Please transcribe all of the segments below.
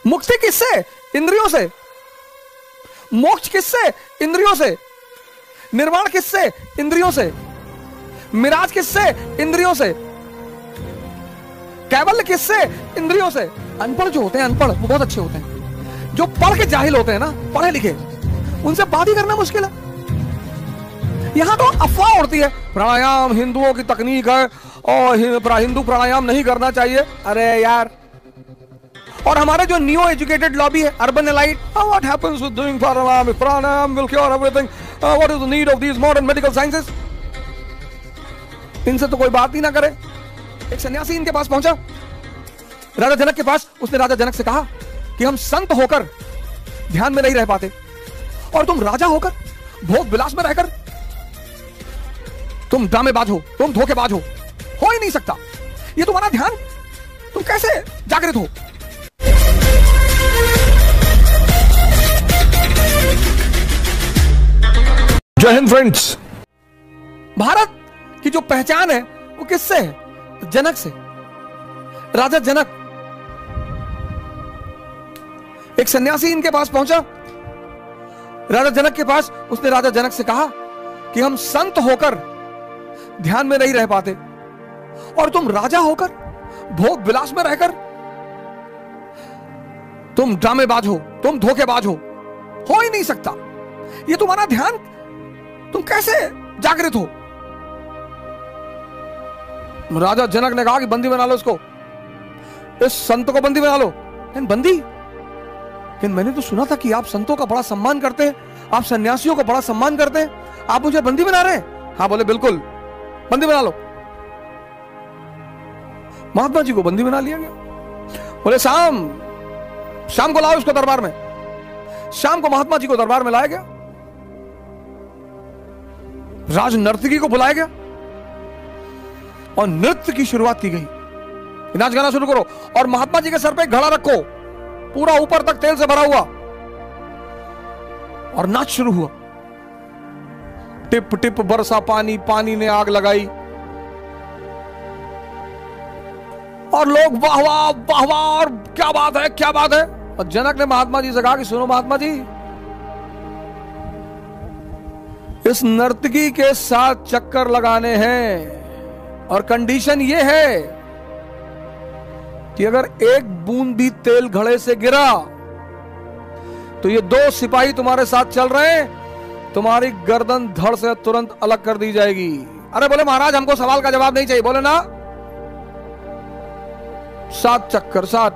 मुक्ति किससे? इंद्रियों से। मोक्ष किससे? इंद्रियों से। निर्वाण किससे? इंद्रियों से। मिराज किससे? इंद्रियों से। कैवल्य किससे? इंद्रियों से। अनपढ़ जो होते हैं, अनपढ़, वो बहुत अच्छे होते हैं। जो पढ़ के जाहिल होते हैं ना, पढ़े लिखे, उनसे बात ही करना मुश्किल है। यहां तो अफवाह उड़ती है, प्राणायाम हिंदुओं की तकनीक है और हिंदू प्राणायाम नहीं करना चाहिए। अरे यार, और हमारे जो न्यू एजुकेटेड लॉबी है, urban elite, what happens with doing pranayama will cure everything, what is the need of these modern medical sciences. इनसे तो कोई बात ही ना करे। एक सन्यासी इनके पास पहुंचा, राजा जनक के पास। उसने राजा जनक से कहा कि हम संत होकर ध्यान में नहीं रह पाते, और तुम राजा होकर भोग विलास में रहकर तुम ड्रामेबाज हो, तुम धोखेबाज हो ही नहीं सकता। ये तुम्हारा ध्यान, तुम कैसे जागृत हो? जय हिंद फ्रेंड्स। भारत की जो पहचान है वो किससे है? जनक से। राजा जनक। एक सन्यासी इनके पास पहुंचा, राजा जनक के पास। उसने राजा जनक से कहा कि हम संत होकर ध्यान में नहीं रह पाते, और तुम राजा होकर भोग विलास में रहकर तुम ड्रामेबाज हो, तुम धोखेबाज हो ही नहीं सकता। ये तुम्हारा ध्यान, तुम कैसे जागृत हो? राजा जनक ने कहा कि बंदी बना लो इसको, इस संत को बंदी बना लो। बंदी? लेकिन मैंने तो सुना था कि आप संतों का बड़ा सम्मान करते हैं, आप सन्यासियों का बड़ा सम्मान करते हैं, आप मुझे बंदी बना रहे हैं? हाँ, बोले बिल्कुल, बंदी बना लो। महात्मा जी को बंदी बना लिया गया। बोले शाम को लाओ इसको दरबार में। शाम को महात्मा जी को दरबार में लाया गया। राज नर्तकी को बुलाया गया और नृत्य की शुरुआत की गई। नाच गाना शुरू करो, और महात्मा जी के सर पे एक घड़ा रखो, पूरा ऊपर तक तेल से भरा हुआ, और नाच शुरू हुआ। टिप टिप बरसा पानी, पानी ने आग लगाई, और लोग वाह वाह वाह वाह, और क्या बात है, क्या बात है। और जनक ने महात्मा जी से कहा कि सुनो महात्मा जी, इस नर्तकी के साथ चक्कर लगाने हैं, और कंडीशन यह है कि अगर एक बूंद भी तेल घड़े से गिरा तो ये 2 सिपाही तुम्हारे साथ चल रहे हैं, तुम्हारी गर्दन धड़ से तुरंत अलग कर दी जाएगी। अरे बोले महाराज, हमको सवाल का जवाब नहीं चाहिए। बोले ना, 7 चक्कर, 7।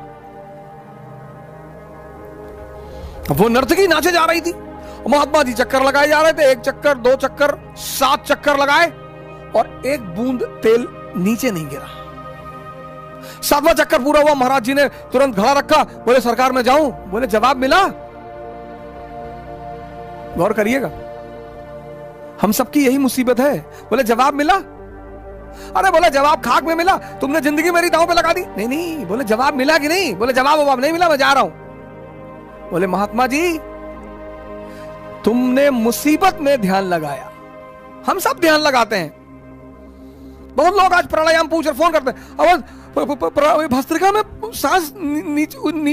वो नर्तकी नाचे जा रही थी, महात्मा जी चक्कर लगाए जा रहे थे। 1 चक्कर, 2 चक्कर, 7 चक्कर लगाए, और एक बूंद तेल नीचे नहीं गिरा। 7वां चक्कर पूरा हुआ, महाराज जी ने तुरंत घड़ा रखा। बोले सरकार मैं जाऊं? बोले जवाब मिला? गौर करिएगा, हम सबकी यही मुसीबत है। बोले जवाब मिला? अरे बोले जवाब खाक में मिला, तुमने जिंदगी मेरी दांव पे लगा दी। नहीं नहीं, बोले जवाब मिला कि नहीं? बोले जवाब नहीं मिला, मैं जा रहा हूं। बोले महात्मा जी, तुमने मुसीबत में ध्यान लगाया। हम सब ध्यान लगाते हैं। बहुत लोग आज प्राणायाम पूछ रहे, फोन करते हैं, अब भस्त्रिका में सांस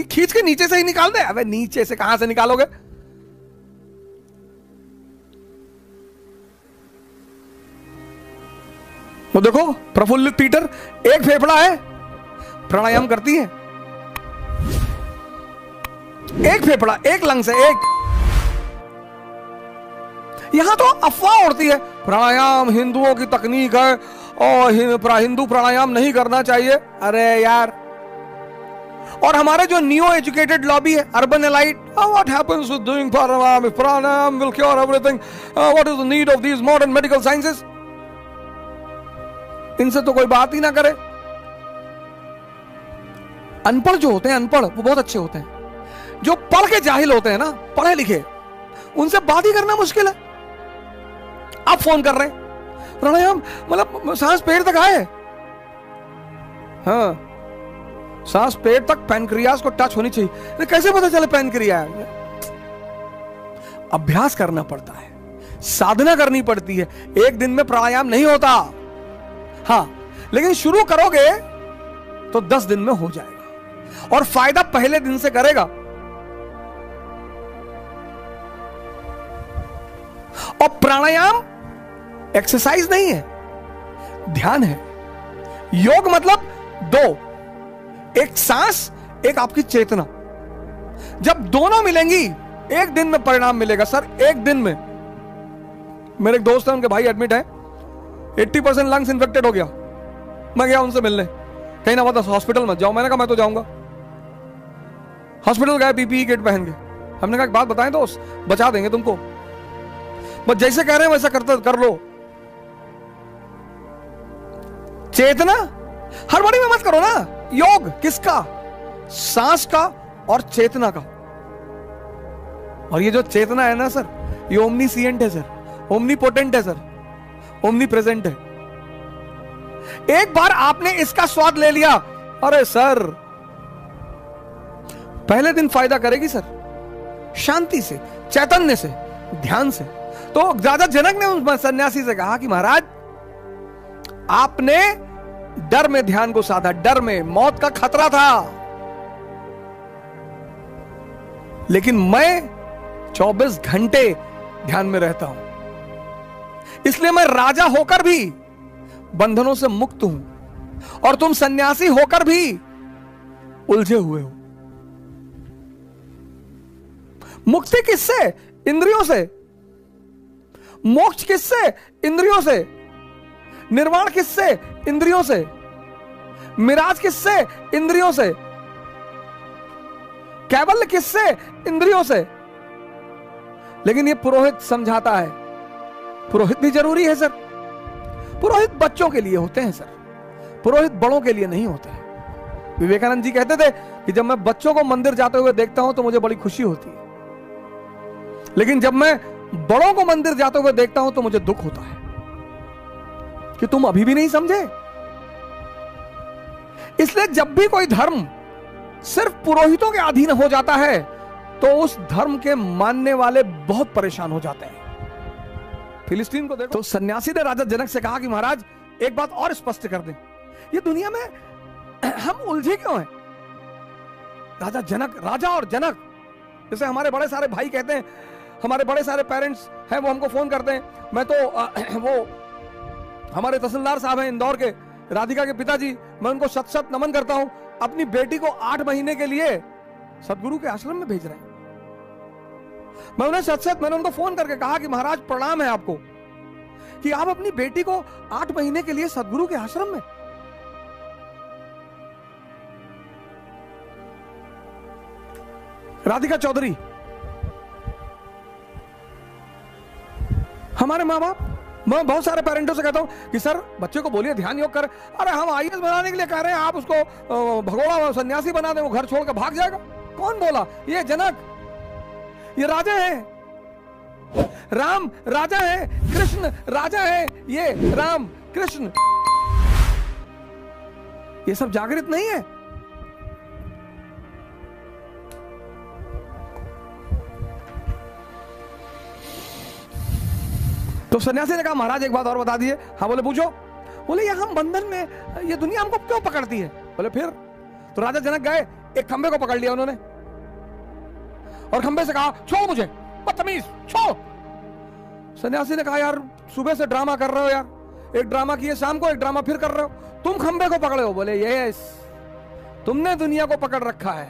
खींच के नीचे से ही निकाल दे। अबे नीचे से कहां से निकालोगे? वो देखो प्रफुल्लित पीटर, एक फेफड़ा है, प्राणायाम करती है। एक फेफड़ा, एक लंग से, एक। यहां तो अफवाह उड़ती है, प्राणायाम हिंदुओं की तकनीक है और हिंदू प्राणायाम नहीं करना चाहिए। अरे यार, और हमारे जो न्यू एजुकेटेड लॉबी है, urban elite, what happens with doing pranayama will cure everything, what is the need of these modern medical sciences. इनसे तो कोई बात ही ना करे। अनपढ़ जो होते हैं, अनपढ़, वो बहुत अच्छे होते हैं। जो पढ़ के जाहिल होते हैं ना, पढ़े लिखे, उनसे बात ही करना मुश्किल है। आप फोन कर रहे हैं, प्राणायाम मतलब सांस पेट तक आए। हाँ, सांस पेट तक, पैनक्रियास को टच होनी चाहिए। कैसे पता चले पैनक्रियास? अभ्यास करना पड़ता है, साधना करनी पड़ती है। एक दिन में प्राणायाम नहीं होता। हाँ, लेकिन शुरू करोगे तो 10 दिन में हो जाएगा। और फायदा पहले दिन से करेगा। और प्राणायाम एक्सरसाइज नहीं है, ध्यान है। योग मतलब दो, एक सांस, एक आपकी चेतना। जब दोनों मिलेंगी एक दिन में परिणाम मिलेगा सर, एक दिन में। मेरे एक दोस्त है, उनके भाई एडमिट है, 80% लंग्स इन्फेक्टेड हो गया। मैं गया उनसे मिलने, कहीं ना बता हॉस्पिटल मत जाओ। मैंने कहा मैं तो जाऊंगा। हॉस्पिटल गए, पीपीई किट पहन के। हमने कहा एक बात बताएं दोस्त, बचा देंगे तुमको, बस जैसे कह रहे हैं वैसा कर लो। चेतना हड़बड़ी में मत करो ना। योग किसका? सांस का और चेतना का। और ये जो चेतना है ना सर, ये ओमनीसिएंट है सर, ओमनीपोटेंट है सर, ओमनी प्रेजेंट है। एक बार आपने इसका स्वाद ले लिया, अरे सर पहले दिन फायदा करेगी सर, शांति से, चैतन्य से, ध्यान से। तो राजा जनक ने उस सन्यासी से कहा कि महाराज आपने डर में ध्यान को साधा, डर में, मौत का खतरा था, लेकिन मैं 24 घंटे ध्यान में रहता हूं, इसलिए मैं राजा होकर भी बंधनों से मुक्त हूं और तुम सन्यासी होकर भी उलझे हुए हो। मुक्ति किससे? इंद्रियों से। मोक्ष किससे? इंद्रियों से। निर्वाण किससे? इंद्रियों से। मिराज किससे? इंद्रियों से। कैवल्य किससे? इंद्रियों से। लेकिन ये पुरोहित समझाता है, पुरोहित भी जरूरी है सर। पुरोहित बच्चों के लिए होते हैं सर, पुरोहित बड़ों के लिए नहीं होते हैं। विवेकानंद जी कहते थे कि जब मैं बच्चों को मंदिर जाते हुए देखता हूं तो मुझे बड़ी खुशी होती है, लेकिन जब मैं बड़ों को मंदिर जाते हुए देखता हूं तो मुझे दुख होता है कि तुम अभी भी नहीं समझे। इसलिए जब भी कोई धर्म सिर्फ पुरोहितों के अधीन हो जाता है तो उस धर्म के मानने वाले बहुत परेशान हो जाते हैं। फिलिस्तीन को देखो, तो सन्यासी ने राजा जनक से कहा कि महाराज एक बात और स्पष्ट कर दें, ये दुनिया में हम उलझे क्यों हैं? राजा जनक, राजा और जनक, जैसे हमारे बड़े सारे भाई कहते हैं, हमारे बड़े सारे पेरेंट्स हैं, वो हमको फोन करते हैं। मैं तो वो हमारे तहसीलदार साहब हैं इंदौर के, राधिका के पिताजी, मैं उनको शत शत नमन करता हूं, अपनी बेटी को 8 महीने के लिए सदगुरु के आश्रम में भेज रहे हैं। मैं उन्हें मैंने उनको फोन करके कहा कि महाराज प्रणाम है आपको कि आप अपनी बेटी को 8 महीने के लिए सदगुरु के आश्रम में। राधिका चौधरी, हमारे माँ बाप, मैं बहुत सारे पेरेंट्स से कहता हूं कि सर बच्चे को बोलिए ध्यान योग कर। अरे हम आईएएस बनाने के लिए कह रहे हैं, आप उसको भगोड़ा सन्यासी बना दें, वो घर छोड़कर भाग जाएगा। कौन बोला? ये जनक, ये राजा है, राम राजा है, कृष्ण राजा है, ये राम कृष्ण, ये सब जागृत नहीं है। तो सन्यासी ने कहा महाराज एक बात और बता दिए। हाँ बोले पूछो। बोले ये हम बंधन में, ये दुनिया हमको क्यों पकड़ती है? बोले फिर? तो राजा जनक गए, एक खंबे को पकड़ लिया उन्होंने और खंबे से कहा छोड़ मुझे, बदतमीज छोड़। सन्यासी ने कहा यार सुबह से ड्रामा कर रहे हो यार, एक ड्रामा किए शाम को, एक ड्रामा फिर कर रहे हो, तुम खंबे को पकड़े हो। बोले यस, तुमने दुनिया को पकड़ रखा है,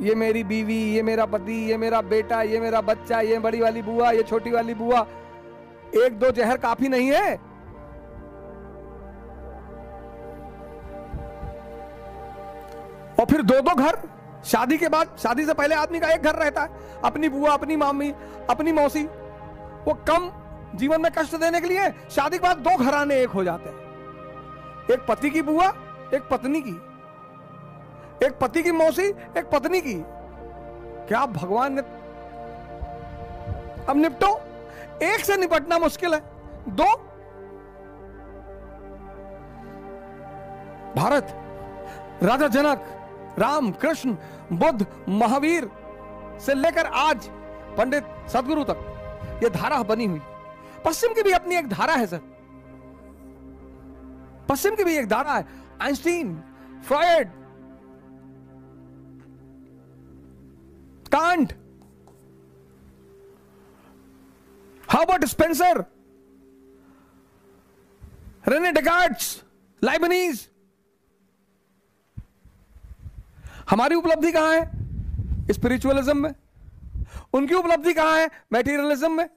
ये मेरी बीवी, ये मेरा पति, ये मेरा बेटा, ये मेरा बच्चा, ये बड़ी वाली बुआ, ये छोटी वाली बुआ, एक दो जहर काफी नहीं है। और फिर दो दो घर, शादी के बाद, शादी से पहले आदमी का एक घर रहता है, अपनी बुआ, अपनी मामी, अपनी मौसी, वो कम जीवन में कष्ट देने के लिए शादी के बाद 2 घराने एक हो जाते हैं, एक पति की बुआ, एक पत्नी की, एक पति की मौसी, एक पत्नी की। क्या भगवान ने, अब निपटो, एक से निपटना मुश्किल है, 2। भारत, राजा जनक, राम, कृष्ण, बुद्ध, महावीर से लेकर आज पंडित सदगुरु तक ये धारा बनी हुई। पश्चिम की भी अपनी एक धारा है सर, पश्चिम की भी एक धारा है। Einstein, Freud, Kant, how about Spencer, Rene Descartes, Leibniz? हमारी उपलब्धि कहां है? स्पिरिचुअलिज्म में। उनकी उपलब्धि कहां है? मैटीरियलिज्म में।